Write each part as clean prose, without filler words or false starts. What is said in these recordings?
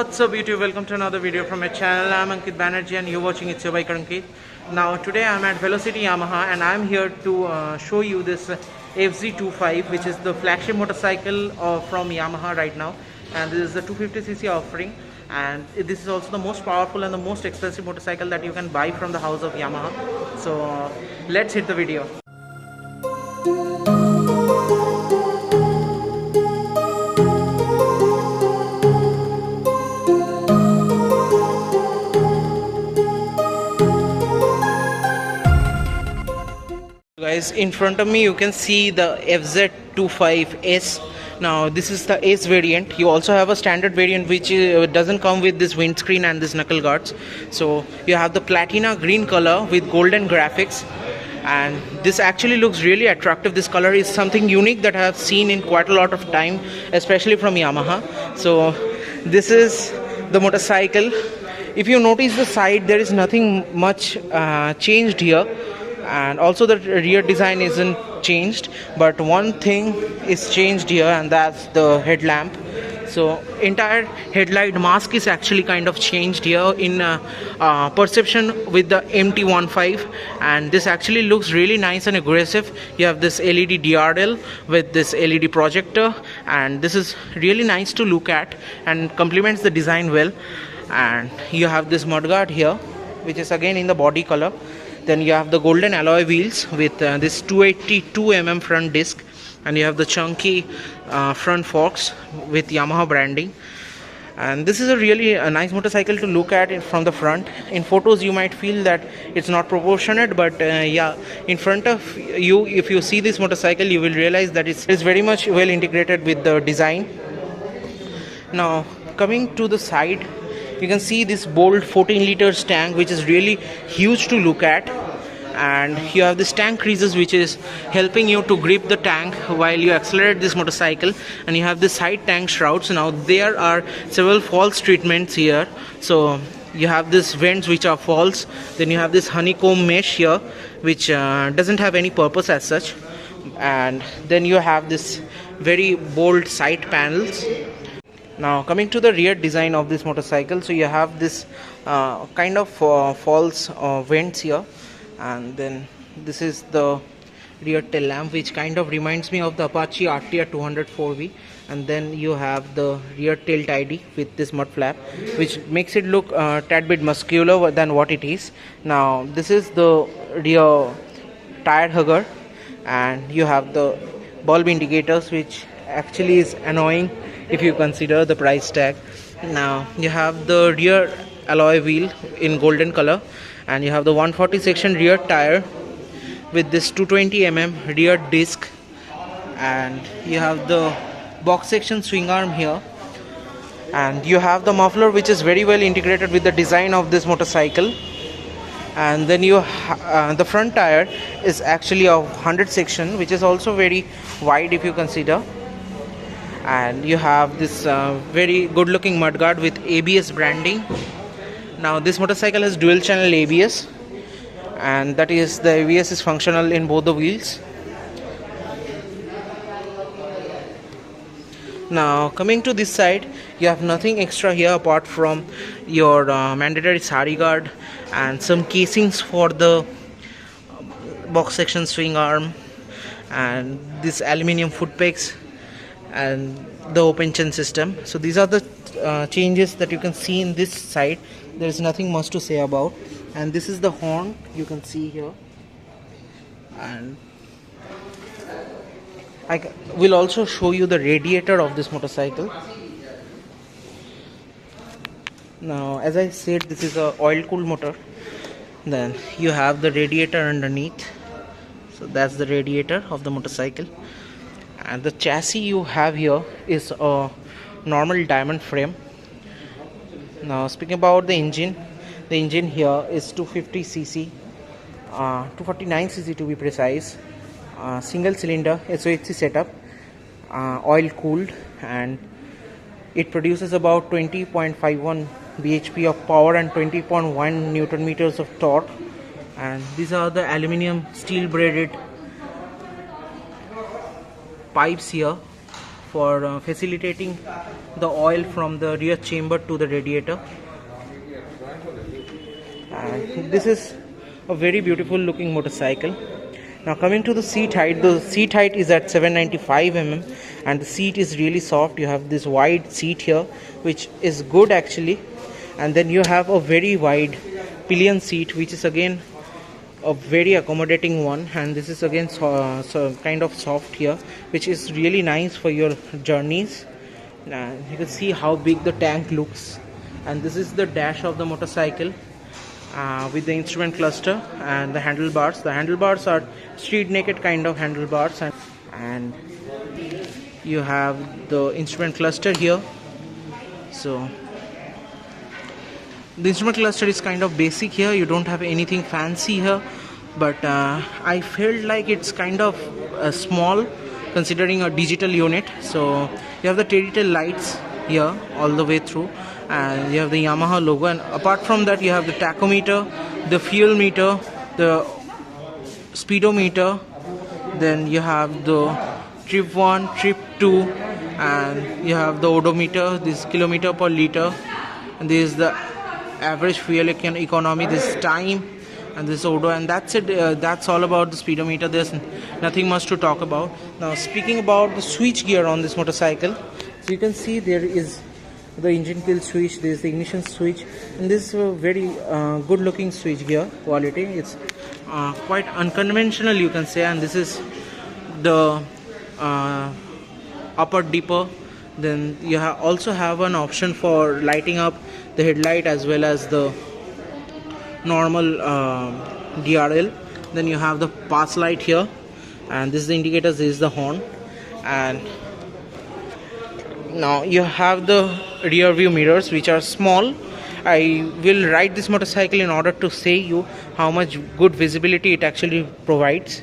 What's up YouTube, welcome to another video from my channel. I'm Ankit Banerjee and you're watching It's Your Bike Ankit. Now today I'm at Velocity Yamaha and I'm here to show you this FZ-25, which is the flagship motorcycle from Yamaha right now, and this is the 250cc offering, and this is also the most powerful and the most expensive motorcycle that you can buy from the house of Yamaha. So let's hit the video. Guys, in front of me you can see the FZ-25S. Now this is the S variant. You also have a standard variant which doesn't come with this windscreen and this knuckle guards. So you have the Platina Green Color with golden graphics, and this actually looks really attractive. This color is something unique that I have seen in quite a lot of time, especially from Yamaha. So this is the motorcycle. If you notice the side, there is nothing much changed here, and also the rear design isn't changed, but one thing is changed here, and that's the headlamp. So entire headlight mask is actually kind of changed here in perception with the MT-15, and this actually looks really nice and aggressive. You have this LED DRL with this LED projector, and this is really nice to look at and complements the design well. And you have this mudguard here, which is again in the body color. Then you have the golden alloy wheels with this 282mm front disc, and you have the chunky front forks with Yamaha branding. And this is a really nice motorcycle to look at from the front. In photos you might feel that it's not proportionate, but yeah, in front of you, if you see this motorcycle, you will realize that it's very much well integrated with the design. Now coming to the side, you can see this bold 14 liters tank, which is really huge to look at, and you have this tank creases which is helping you to grip the tank while you accelerate this motorcycle. And you have the side tank shrouds. Now there are several false treatments here, so you have this vents which are false. Then you have this honeycomb mesh here which doesn't have any purpose as such, and then you have this very bold side panels. Now coming to the rear design of this motorcycle, so you have this kind of false vents here, and then this is the rear tail lamp, which kind of reminds me of the Apache RTR 204V, and then you have the rear tail tidy with this mud flap, which makes it look a tad bit muscular than what it is. Now this is the rear tire hugger, and you have the bulb indicators, which actually is annoying if you consider the price tag. Now you have the rear alloy wheel in golden color, and you have the 140 section rear tire with this 220mm rear disc, and you have the box section swing arm here, and you have the muffler which is very well integrated with the design of this motorcycle. And then you the front tire is actually a 100 section, which is also very wide if you consider. And you have this very good looking mudguard with ABS branding. Now this motorcycle has dual channel ABS, and that is, the ABS is functional in both the wheels. Now coming to this side, you have nothing extra here apart from your mandatory sari guard and some casings for the box section swing arm, and this aluminium foot pegs, and the open chain system. So these are the changes that you can see in this side. There is nothing much to say about. And this is the horn you can see here, and I will also show you the radiator of this motorcycle. Now as I said, this is a oil cooled motor. Then you have the radiator underneath, so that's the radiator of the motorcycle. And the chassis you have here is a normal diamond frame. Now speaking about the engine here is 250cc, 249cc to be precise, single cylinder SOHC setup, oil cooled, and it produces about 20.51 bhp of power and 20.1 newton meters of torque. And these are the aluminium steel braided pipes here for facilitating the oil from the rear chamber to the radiator. And this is a very beautiful looking motorcycle. Now coming to the seat height, the seat height is at 795 mm and the seat is really soft. You have this wide seat here, which is good actually, and then you have a very wide pillion seat, which is again a very accommodating one, and this is again so kind of soft here, which is really nice for your journeys. You can see how big the tank looks, and this is the dash of the motorcycle. With the instrument cluster and the handlebars. The handlebars are street naked kind of handlebars, and you have the instrument cluster here. So the instrument cluster is kind of basic here. You don't have anything fancy here, but I felt like it's kind of small considering a digital unit. So you have the telltale lights here all the way through, and you have the Yamaha logo, and apart from that you have the tachometer, the fuel meter, the speedometer, then you have the trip 1, trip 2, and you have the odometer, this kilometer per liter, and this is the average fuel economy, this time, and this odo, and that's it. That's all about the speedometer. There's nothing much to talk about. Now speaking about the switch gear on this motorcycle, so you can see there is the engine kill switch, there is the ignition switch, and this is a very good looking switch gear quality. It's quite unconventional, you can say, and this is the upper dipper. Then you also have an option for lighting up the headlight as well as the normal DRL. Then you have the pass light here, and this is the indicators, this is the horn, and now you have the rear view mirrors, which are small. I will ride this motorcycle in order to say you how much good visibility it actually provides.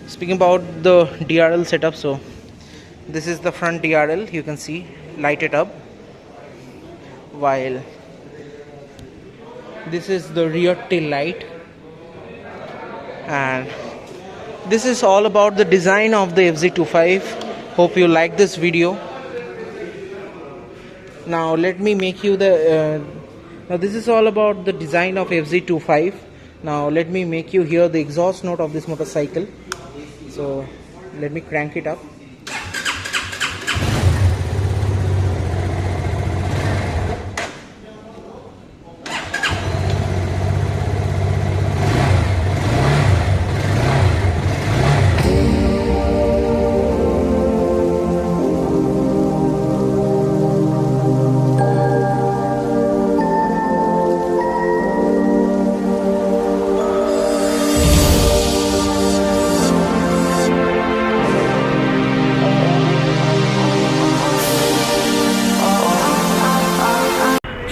Speaking about the DRL setup, so this is the front DRL, you can see lighted up, while this is the rear tail light, and this is all about the design of the FZ25. Hope you like this video. Now let me make you the now this is all about the design of FZ25. Now let me make you hear the exhaust note of this motorcycle. So let me crank it up.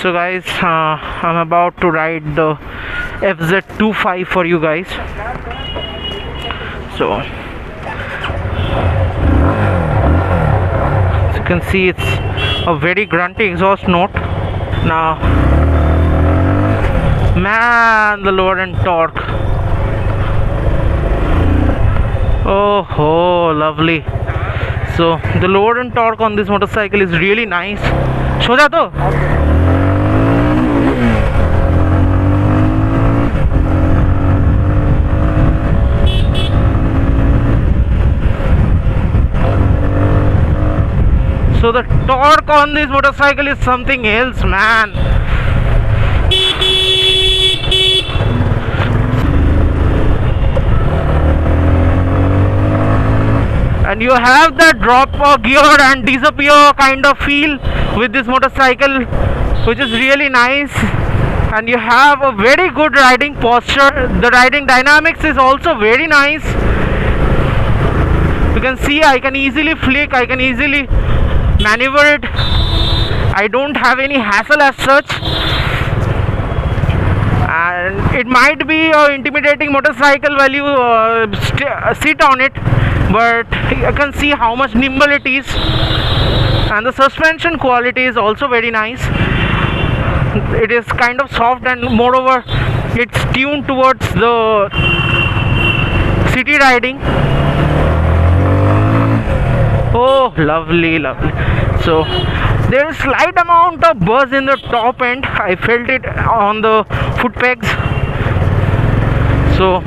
So guys, I'm about to ride the FZ-25 for you guys. So as you can see, it's a very grunty exhaust note. Now man, the lower end torque, oh lovely. So the lower end torque on this motorcycle is really nice. Show that though. So the torque on this motorcycle is something else, man. And you have that drop gear and disappear kind of feel with this motorcycle, which is really nice. And you have a very good riding posture. The riding dynamics is also very nice. You can see I can easily flick, I can easily maneuver it. I don't have any hassle as such, and it might be an intimidating motorcycle while you sit on it, but you can see how much nimble it is, and the suspension quality is also very nice. It is kind of soft, and moreover it's tuned towards the city riding. Oh, lovely, lovely. So there is slight amount of buzz in the top end. I felt it on the foot pegs. So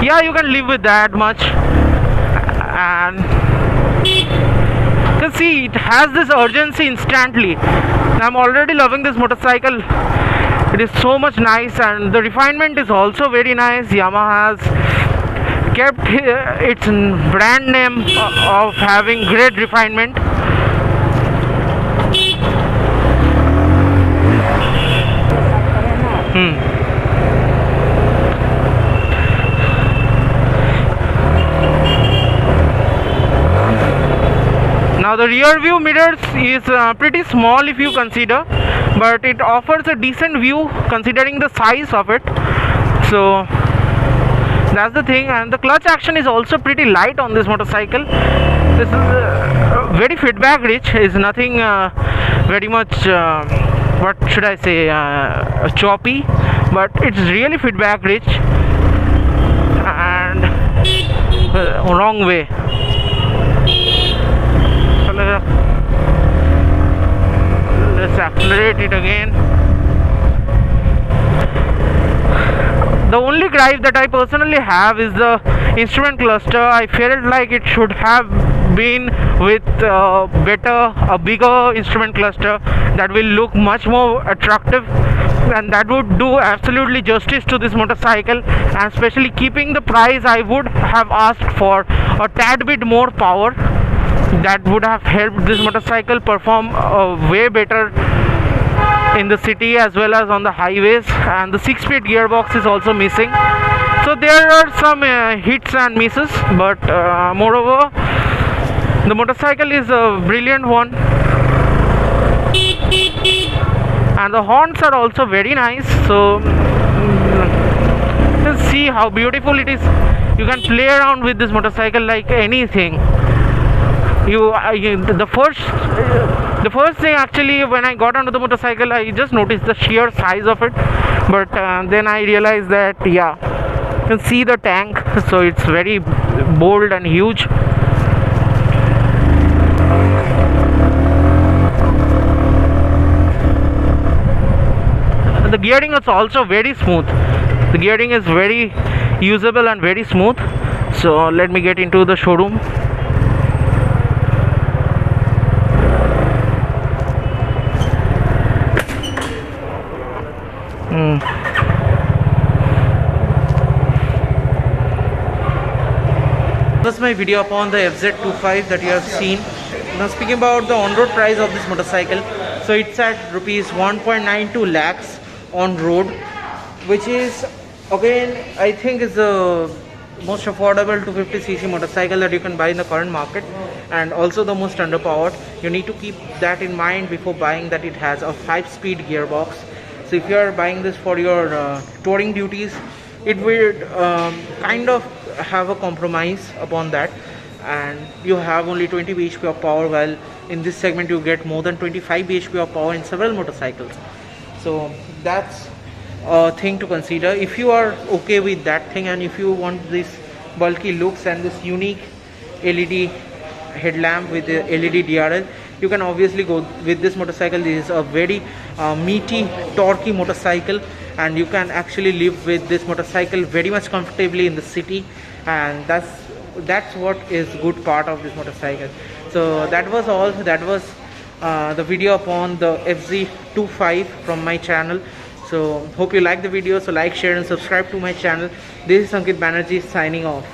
yeah, you can live with that much. And you can see it has this urgency instantly. I'm already loving this motorcycle. It is so much nice, and the refinement is also very nice. Yamaha has kept its brand name of having great refinement. Now the rear view mirrors is pretty small if you consider, but it offers a decent view considering the size of it. So that's the thing. And the clutch action is also pretty light on this motorcycle. This is very feedback rich. Is nothing very much what should I say, choppy, but it's really feedback rich. And wrong way. Let's accelerate it again. The only gripe that I personally have is the instrument cluster. I felt like it should have been with a bigger instrument cluster that will look much more attractive, and that would do absolutely justice to this motorcycle. And especially keeping the price, I would have asked for a tad bit more power. That would have helped this motorcycle perform way better in the city as well as on the highways. And the 6-speed gearbox is also missing, so there are some hits and misses, but moreover the motorcycle is a brilliant one, and the horns are also very nice. So let's see how beautiful it is. You can play around with this motorcycle like anything. The first thing actually, when I got onto the motorcycle, I just noticed the sheer size of it, but then I realized that yeah, you can see the tank, so it's very bold and huge. The gearing is also very smooth. The gearing is very usable and very smooth. So let me get into the showroom. This is my video upon the FZ-25 that you have seen. Now speaking about the on-road price of this motorcycle, so it's at rupees 1.92 lakhs on road, which is again I think is the most affordable 250cc motorcycle that you can buy in the current market, and also the most underpowered. You need to keep that in mind before buying that it has a 5-speed gearbox. So if you are buying this for your touring duties, it will kind of have a compromise upon that, and you have only 20 bhp of power, while in this segment you get more than 25 bhp of power in several motorcycles. So that's a thing to consider if you are okay with that thing, and if you want this bulky looks and this unique LED headlamp with the LED DRL, you can obviously go with this motorcycle. This is a very meaty, torquey motorcycle, and you can actually live with this motorcycle very much comfortably in the city, and that's what is good part of this motorcycle. So that was all. That was the video upon the FZ-25 from my channel. So hope you like the video. So like, share and subscribe to my channel. This is Ankit Banerjee signing off.